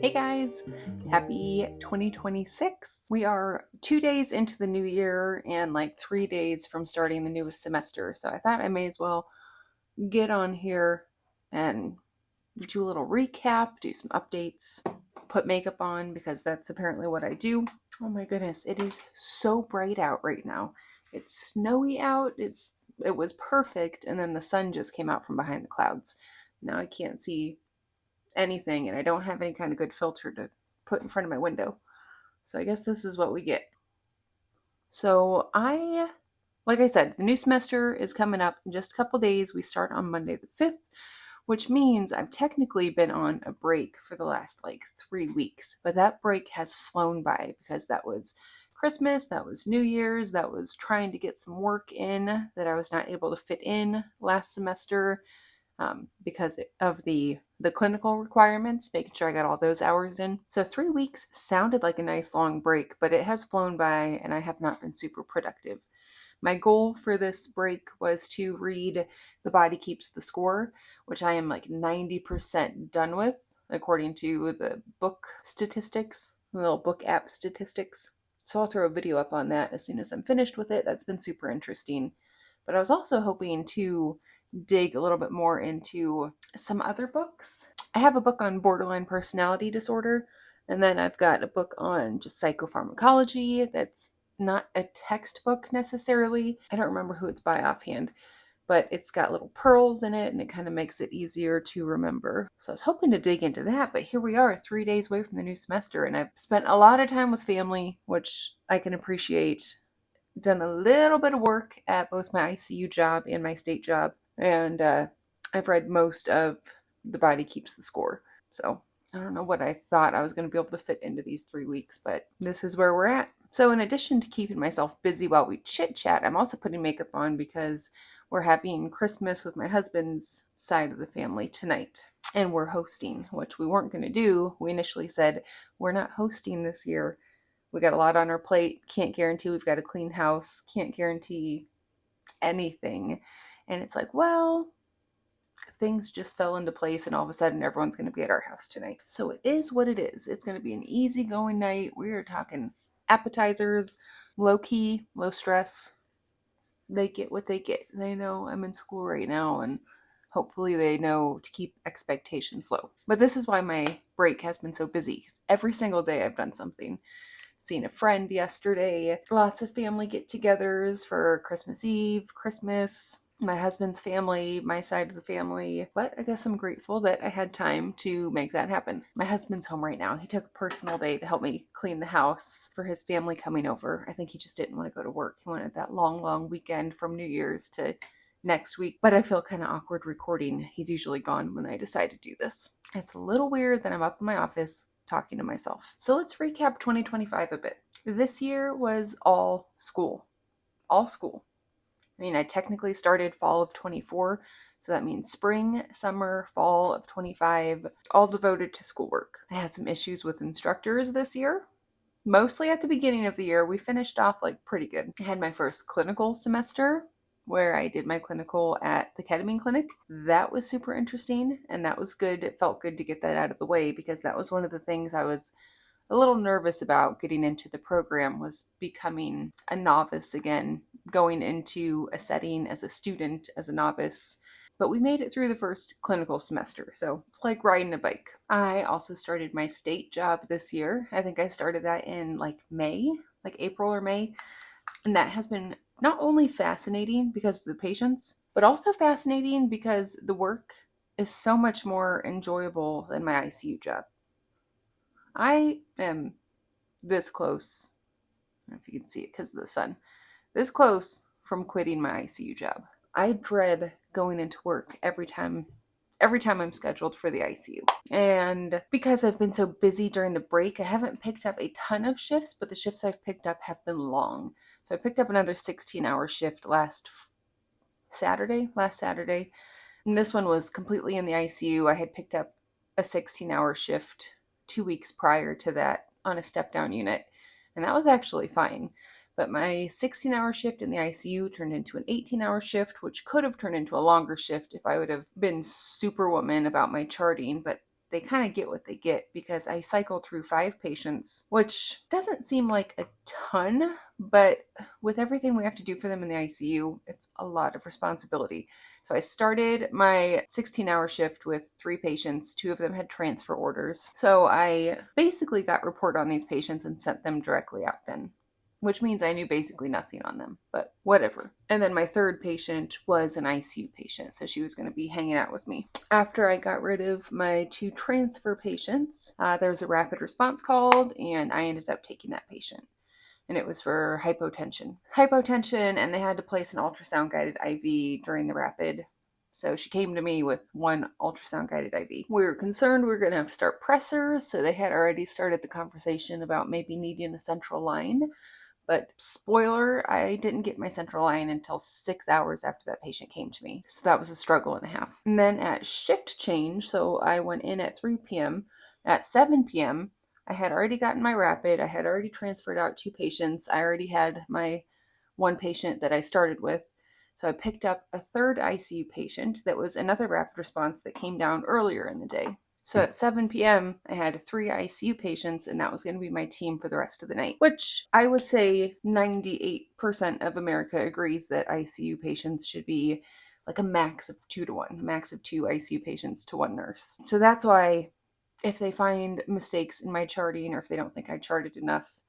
Hey guys, happy 2026. We are 2 days into the new year and like 3 days from starting the newest semester. So I thought I may as well get on here and do a little recap, do some updates, put makeup on because that's apparently what I do. Oh my goodness, it is so bright out right now. It's snowy out. It was perfect, and then the sun just came out from behind the clouds. Now I can't see anything, and I don't have any kind of good filter to put in front of my window. So I guess this is what we get. So like I said, the new semester is coming up in just a couple days. We start on Monday the 5th, which means I've technically been on a break for the last like 3 weeks, but that break has flown by because that was Christmas, that was New Year's, that was trying to get some work in that I was not able to fit in last semester because of the clinical requirements, making sure I got all those hours in. So 3 weeks sounded like a nice long break, but it has flown by and I have not been super productive. My goal for this break was to read The Body Keeps the Score, which I am like 90% done with, according to the book statistics, the little book app statistics. So I'll throw a video up on that as soon as I'm finished with it. That's been super interesting. But I was also hoping to dig a little bit more into some other books. I have a book on borderline personality disorder, and then I've got a book on just psychopharmacology that's not a textbook necessarily. I don't remember who it's by offhand, but it's got little pearls in it and it kind of makes it easier to remember. So I was hoping to dig into that, but here we are 3 days away from the new semester, and I've spent a lot of time with family, which I can appreciate. Done a little bit of work at both my ICU job and my state job, and I've read most of The Body Keeps the Score. So I don't know what I thought I was going to be able to fit into these 3 weeks, but this is where we're at. So in addition to keeping myself busy while we chit chat, I'm also putting makeup on because we're having Christmas with my husband's side of the family tonight. And we're hosting, which we weren't going to do. We initially said, we're not hosting this year. We got a lot on our plate. Can't guarantee we've got a clean house. Can't guarantee anything. And it's like, well, things just fell into place and all of a sudden everyone's going to be at our house tonight. So it is what it is. It's going to be an easygoing night. We're talking appetizers, low key, low stress. They get what they get. They know I'm in school right now, and hopefully they know to keep expectations low. But this is why my break has been so busy. Every single day I've done something. Seen a friend yesterday, lots of family get-togethers for Christmas Eve, Christmas, my husband's family, my side of the family. But I guess I'm grateful that I had time to make that happen. My husband's home right now. He took a personal day to help me clean the house for his family coming over. I think he just didn't want to go to work. He wanted that long weekend from New Year's to next week, but I feel kind of awkward recording. He's usually gone when I decide to do this. It's a little weird that I'm up in my office talking to myself. So let's recap 2025 a bit. This year was all school. All school. I mean, I technically started fall of 24, so that means spring, summer, fall of 25, all devoted to schoolwork. I had some issues with instructors this year. Mostly at the beginning of the year, we finished off like pretty good. I had my first clinical semester where I did my clinical at the ketamine clinic. That was super interesting and that was good. It felt good to get that out of the way because that was one of the things I was a little nervous about getting into the program, was becoming a novice again, going into a setting as a student, as a novice. But we made it through the first clinical semester, so it's like riding a bike. I also started my state job this year. I think I started that in like May, like April or May. And that has been not only fascinating because of the patients, but also fascinating because the work is so much more enjoyable than my ICU job. I am this close. I don't know if you can see it because of the sun. This close from quitting my ICU job. I dread going into work every time I'm scheduled for the ICU. And because I've been so busy during the break, I haven't picked up a ton of shifts, but the shifts I've picked up have been long. So I picked up another 16-hour shift last Saturday. And this one was completely in the ICU. I had picked up a 16-hour shift 2 weeks prior to that on a step-down unit, and that was actually fine. But my 16-hour shift in the ICU turned into an 18-hour shift, which could have turned into a longer shift if I would have been superwoman about my charting, but they kind of get what they get because I cycled through 5 patients, which doesn't seem like a ton, but with everything we have to do for them in the ICU, it's a lot of responsibility. So I started my 16-hour shift with 3 patients. 2 of them had transfer orders. So I basically got report on these patients and sent them directly out then, which means I knew basically nothing on them, but whatever. And then my 3rd patient was an ICU patient, so she was going to be hanging out with me. After I got rid of my 2 transfer patients, there was a rapid response called, and I ended up taking that patient. And it was for hypotension. And they had to place an ultrasound guided IV during the rapid. So she came to me with 1 ultrasound guided IV. We were concerned we were going to have to start pressors, so they had already started the conversation about maybe needing a central line. But spoiler, I didn't get my central line until 6 hours after that patient came to me. So that was a struggle and a half. And then at shift change, so I went in at 3 p.m. At 7 p.m., I had already gotten my rapid. I had already transferred out 2 patients. I already had my 1 patient that I started with. So I picked up a 3rd ICU patient that was another rapid response that came down earlier in the day. So at 7 p.m., I had 3 ICU patients, and that was going to be my team for the rest of the night, which I would say 98% of America agrees that ICU patients should be like a max of 2 to 1, a max of 2 ICU patients to 1 nurse. So that's why if they find mistakes in my charting or if they don't think I charted enough,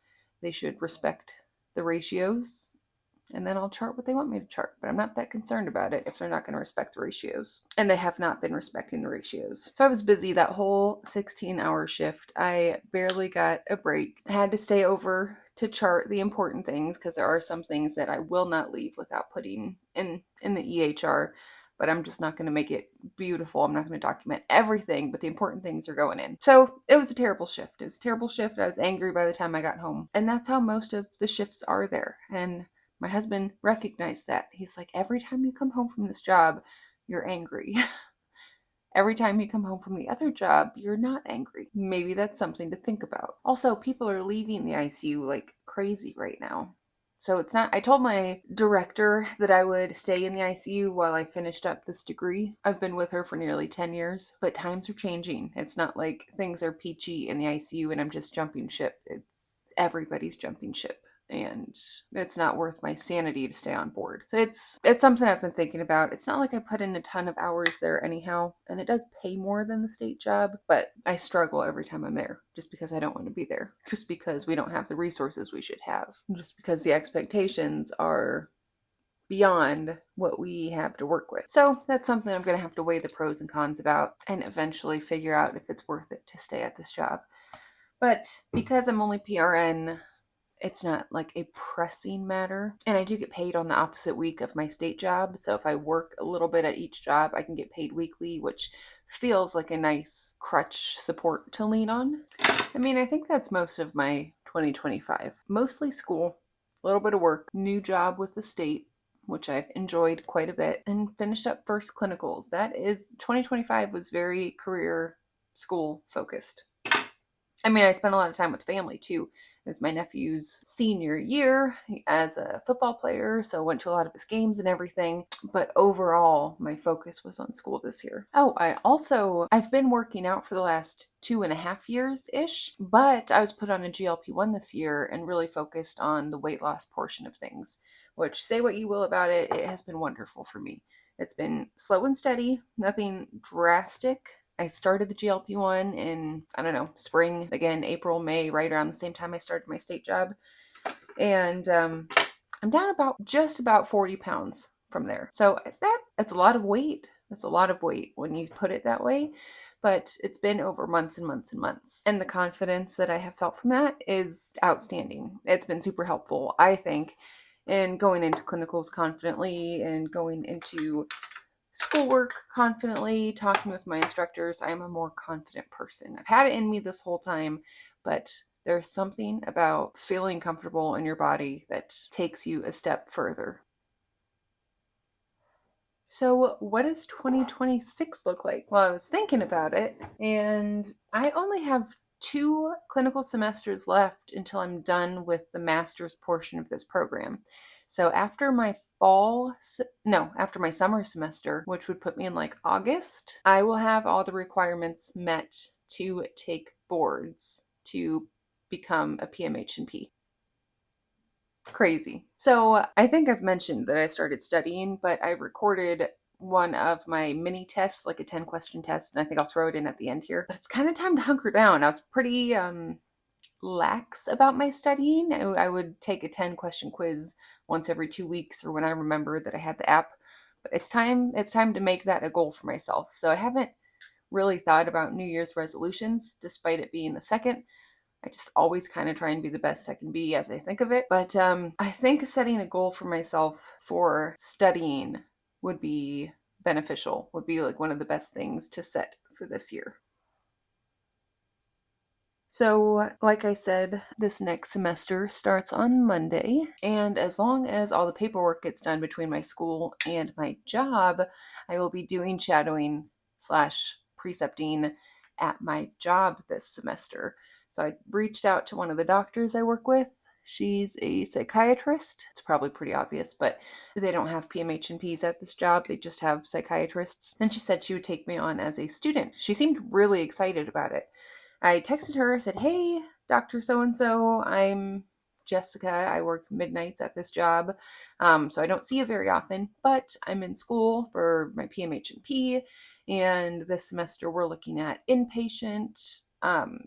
they should respect the ratios, and then I'll chart what they want me to chart. But I'm not that concerned about it if they're not going to respect the ratios. And they have not been respecting the ratios. So I was busy that whole 16-hour shift. I barely got a break. I had to stay over to chart the important things because there are some things that I will not leave without putting in the EHR. But I'm just not going to make it beautiful. I'm not going to document everything, but the important things are going in. So it was a terrible shift. It was a terrible shift. I was angry by the time I got home. And that's how most of the shifts are there. And my husband recognized that. He's like, every time you come home from this job, you're angry. Every time you come home from the other job, you're not angry. Maybe that's something to think about. Also, people are leaving the ICU like crazy right now. So it's not, I told my director that I would stay in the ICU while I finished up this degree. I've been with her for nearly 10 years, but times are changing. It's not like things are peachy in the ICU and I'm just jumping ship. It's everybody's jumping ship. And it's not worth my sanity to stay on board. So it's something I've been thinking about. It's not like I put in a ton of hours there anyhow, and it does pay more than the state job, but I struggle every time I'm there just because I don't want to be there, just because we don't have the resources we should have, just because the expectations are beyond what we have to work with. So that's something I'm going to have to weigh the pros and cons about and eventually figure out if it's worth it to stay at this job. But because I'm only PRN, it's not like a pressing matter. And I do get paid on the opposite week of my state job. So if I work a little bit at each job, I can get paid weekly, which feels like a nice crutch support to lean on. I mean, I think that's most of my 2025. Mostly school, a little bit of work, new job with the state, which I've enjoyed quite a bit, and finished up first clinicals. That is, 2025 was very career school focused. I mean, I spent a lot of time with family too. It was my nephew's senior year as a football player, so I went to a lot of his games and everything. But overall, my focus was on school this year. Oh, I've been working out for the last 2.5 years-ish, but I was put on a GLP-1 this year and really focused on the weight loss portion of things, which, say what you will about it, it has been wonderful for me. It's been slow and steady, nothing drastic. I started the GLP-1 in, I don't know, spring, again, April, May, right around the same time I started my state job. And I'm down just about 40 pounds from there. So that's a lot of weight. That's a lot of weight when you put it that way. But it's been over months and months and months. And the confidence that I have felt from that is outstanding. It's been super helpful, I think, in going into clinicals confidently and going into schoolwork confidently, talking with my instructors. I am a more confident person. I've had it in me this whole time, but there's something about feeling comfortable in your body that takes you a step further. So what does 2026 look like? Well, I was thinking about it, and I only have 2 clinical semesters left until I'm done with the master's portion of this program. So after my after my summer semester, which would put me in like August, I will have all the requirements met to take boards to become a PMHNP. Crazy. So I think I've mentioned that I started studying, but I recorded one of my mini tests, like a 10-question test, and I think I'll throw it in at the end here. But it's kind of time to hunker down. I was pretty lax about my studying. I would take a 10-question quiz once every 2 weeks or when I remembered that I had the app. But it's time to make that a goal for myself. So I haven't really thought about New Year's resolutions, despite it being the second. I just always kind of try and be the best I can be as I think of it. But I think setting a goal for myself for studying would be beneficial, would be like one of the best things to set for this year. So, like I said, this next semester starts on Monday, and as long as all the paperwork gets done between my school and my job, I will be doing shadowing slash precepting at my job this semester. So, I reached out to one of the doctors I work with. She's a psychiatrist. It's probably pretty obvious, but they don't have PMHNPs at this job. They just have psychiatrists. And she said she would take me on as a student. She seemed really excited about it. I texted her, said, "Hey, Dr. So and so, I'm Jessica. I work midnights at this job. So I don't see you very often, but I'm in school for my PMHNP. And this semester we're looking at inpatient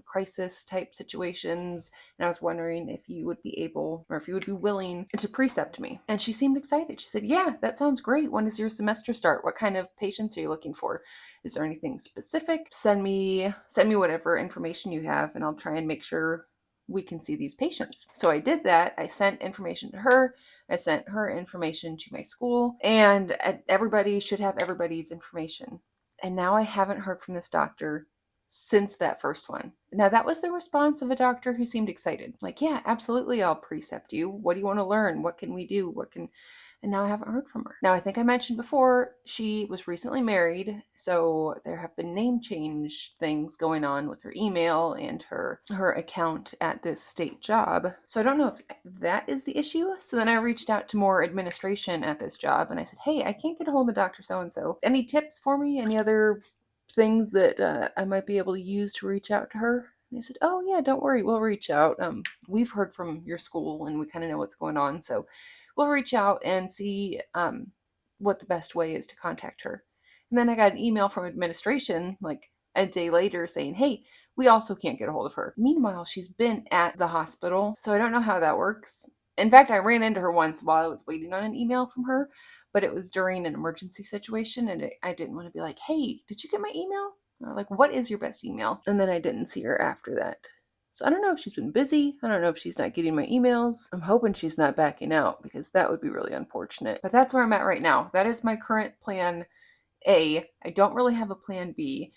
crisis type situations. And I was wondering if you would be able or if you would be willing to precept me." And she seemed excited. She said, "Yeah, that sounds great. When does your semester start? What kind of patients are you looking for? Is there anything specific? Send me whatever information you have and I'll try and make sure we can see these patients." So I did that. I sent information to her. I sent her information to my school, and everybody should have everybody's information. And now I haven't heard from this doctor since that first one. Now, that was the response of a doctor who seemed excited. Like, "Yeah, absolutely, I'll precept you. What do you want to learn? What can we do? And now I haven't heard from her. Now, I think I mentioned before, she was recently married, so there have been name change things going on with her email and her account at this state job. So I don't know if that is the issue. So then I reached out to more administration at this job and I said, "Hey, I can't get a hold of Dr. So-and-so. Any tips for me? Any other things that I might be able to use to reach out to her?" And they said, "Oh, yeah, don't worry. We'll reach out. We've heard from your school and we kind of know what's going on. So we'll reach out and see what the best way is to contact her." And then I got an email from administration like a day later saying, "Hey, we also can't get a hold of her." Meanwhile, she's been at the hospital, so I don't know how that works. In fact, I ran into her once while I was waiting on an email from her, but it was during an emergency situation, and I didn't want to be like, "Hey, did you get my email?" Or like, "What is your best email?" And then I didn't see her after that. So I don't know if she's been busy. I don't know if she's not getting my emails. I'm hoping she's not backing out because that would be really unfortunate. But that's where I'm at right now. That is my current plan A. I don't really have a plan B.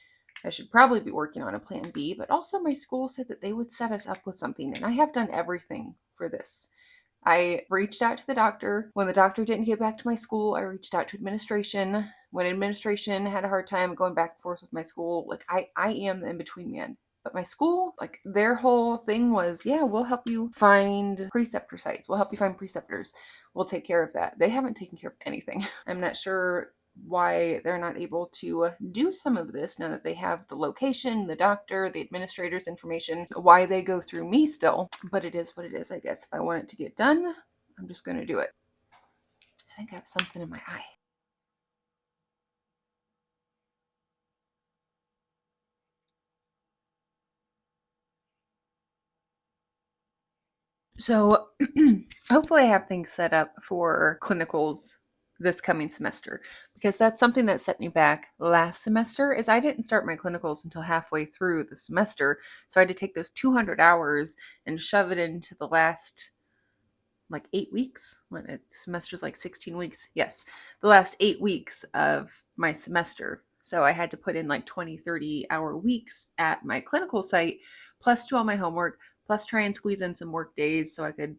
I should probably be working on a plan B, but also my school said that they would set us up with something, and I have done everything for this. I reached out to the doctor. When the doctor didn't get back to my school, I reached out to administration. When administration had a hard time going back and forth with my school, like I am the in-between man. But my school, like their whole thing was, "Yeah, we'll help you find preceptor sites. We'll help you find preceptors. We'll take care of that." They haven't taken care of anything. I'm not sure why they're not able to do some of this now that they have the location, the doctor, the administrator's information, why they go through me still. But it is what it is, I guess. If I want it to get done, I'm just going to do it. I think I have something in my eye. So hopefully I have things set up for clinicals this coming semester, because that's something that set me back last semester is I didn't start my clinicals until halfway through the semester. So I had to take those 200 hours and shove it into the last like 8 weeks. When a semester's like 16 weeks. Yes, the last 8 weeks of my semester. So I had to put in like 20, 30-hour weeks at my clinical site, plus do all my homework, plus try and squeeze in some work days so I could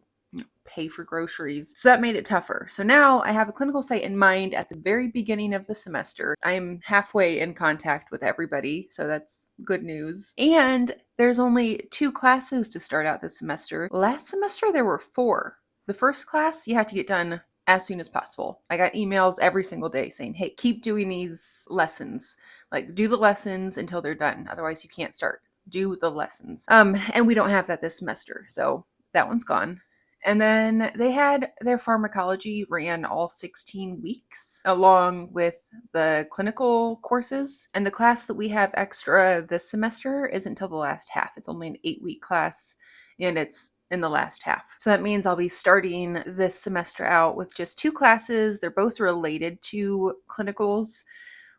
pay for groceries. So that made it tougher. So now I have a clinical site in mind at the very beginning of the semester. I'm halfway in contact with everybody, so that's good news. And there's only 2 classes to start out this semester. Last semester there were 4. The first class you have to get done as soon as possible. I got emails every single day saying, hey, keep doing these lessons. Like, do the lessons until they're done. Otherwise, you can't start. Do the lessons. And we don't have that this semester. So that one's gone. And then they had their pharmacology ran all 16 weeks along with the clinical courses. And the class that we have extra this semester isn't until the last half. It's only an 8-week class, and it's in the last half. So that means I'll be starting this semester out with just 2 classes. They're both related to clinicals.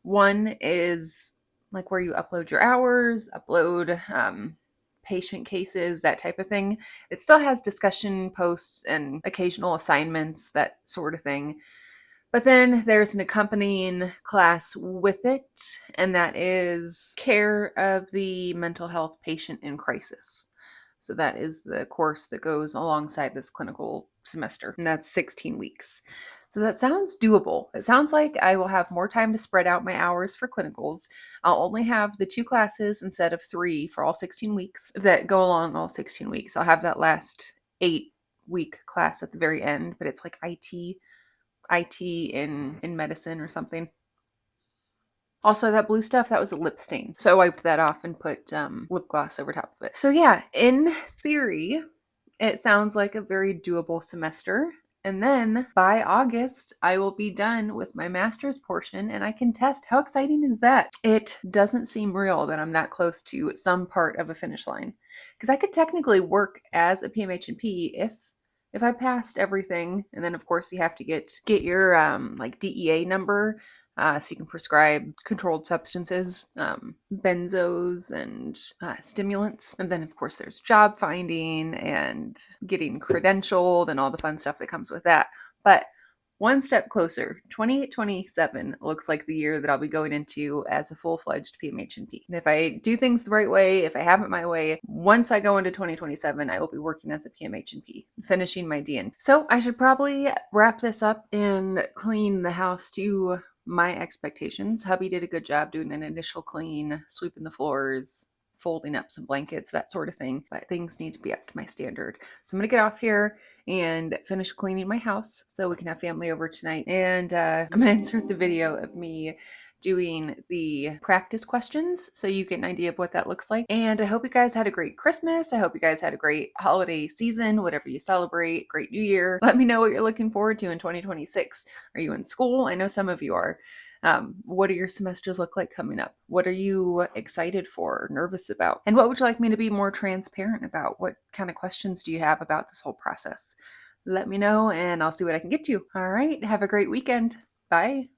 One is like where you upload your hours, upload patient cases, that type of thing. It still has discussion posts and occasional assignments, that sort of thing. But then there's an accompanying class with it, and that is care of the mental health patient in crisis. So that is the course that goes alongside this clinical semester, and that's 16 weeks. So that sounds doable. It sounds like I will have more time to spread out my hours for clinicals. I'll only have the 2 classes instead of 3 for all 16 weeks that go along all 16 weeks. I'll have that last 8-week class at the very end, but it's like IT in medicine or something. Also, that blue stuff, that was a lip stain. So I wiped that off and put lip gloss over top of it. So yeah, in theory, it sounds like a very doable semester. And then by August, I will be done with my master's portion and I can test. How exciting is that? It doesn't seem real that I'm that close to some part of a finish line. Because I could technically work as a PMHNP if I passed everything. And then of course you have to get your like DEA number, so you can prescribe controlled substances, benzos and stimulants. And then, of course, there's job finding and getting credentialed and all the fun stuff that comes with that. But one step closer, 2027 looks like the year that I'll be going into as a full-fledged PMHNP. And if I do things the right way, if I have it my way, once I go into 2027, I will be working as a PMHNP, finishing my DN. So I should probably wrap this up and clean the house to my expectations. Hubby did a good job doing an initial clean, sweeping the floors, folding up some blankets, that sort of thing. But things need to be up to my standard. So I'm going to get off here and finish cleaning my house so we can have family over tonight. And I'm going to insert the video of me doing the practice questions so you get an idea of what that looks like. And I hope you guys had a great Christmas. I hope you guys had a great holiday season, whatever you celebrate, great new year. Let me know what you're looking forward to in 2026. Are you in school? I know some of you are. What do your semesters look like coming up? What are you excited for or nervous about? And what would you like me to be more transparent about? What kind of questions do you have about this whole process? Let me know and I'll see what I can get to. All right. Have a great weekend. Bye.